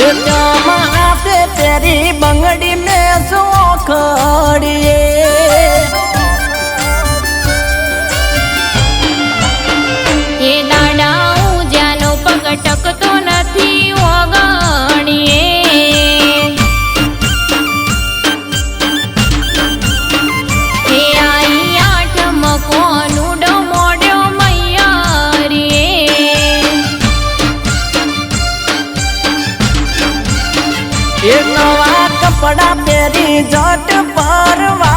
हाथे तेरी बंगड़ी में सो खड़िए ये दादा उजानो पग टकतो नथी ओगणिए हे आई आठम कोनु डमोड्यो मैया रे एक नवा कपड़ा पेरी जट परवार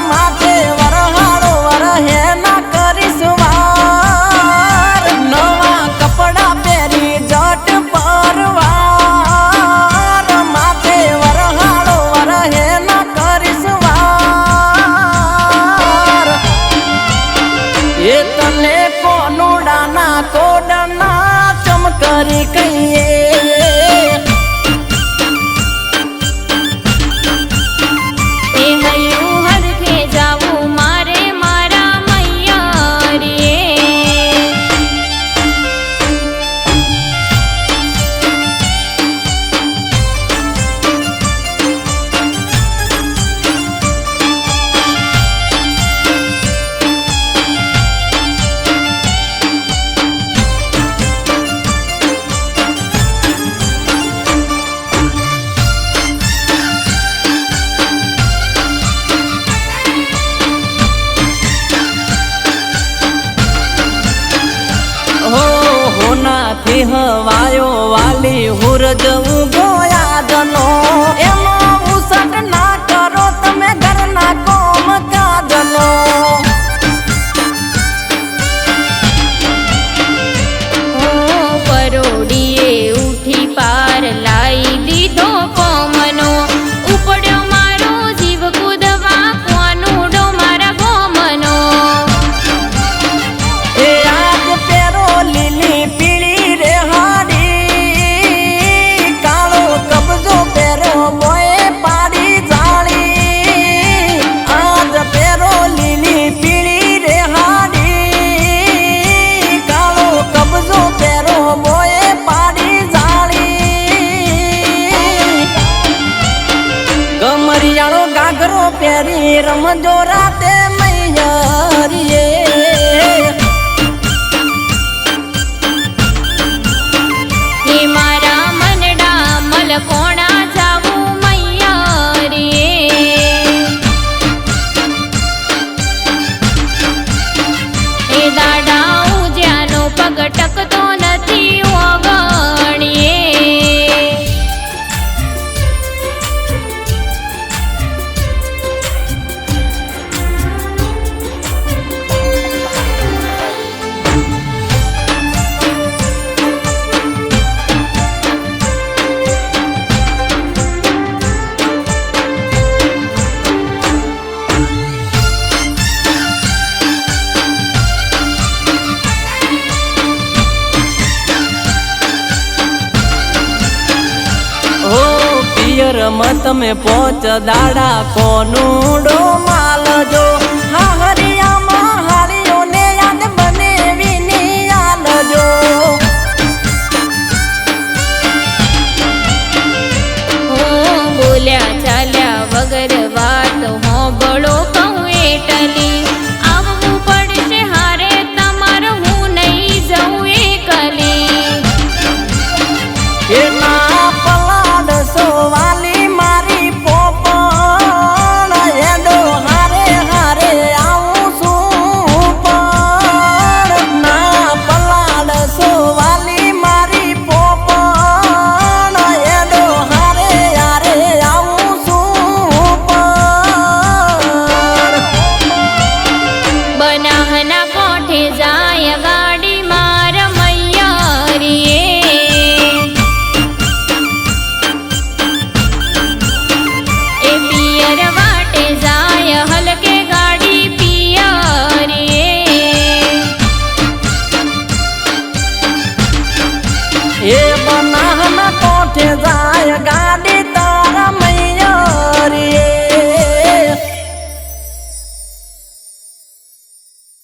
माथे वरहाड़ो वरहे ना करी सुवार नवा कपड़ा पेरी जट परवार माथे वरहाड़ो वरहे ना करी सुवार ये तने कोनु डाना कोडना चमकरी कहिए हवायो वाली हुरज उगोया जनो एमो उसट ना करो तमे घर ना कोम का जनो परोड़िए उठी पार लाई दीधो कोमनो उपड्यो मारो जीव कूदवा कोनुडो मारा गोमनो ए आज पेरो लीली पीली गागरो प्यारी रमजो राते मैयरिए हे मारा मनडा मलकोणा जावू मैया रे हे दादा उज्यानो पग टकतो नथी ओगणिए मत में पहुंच दाड़ा कोनू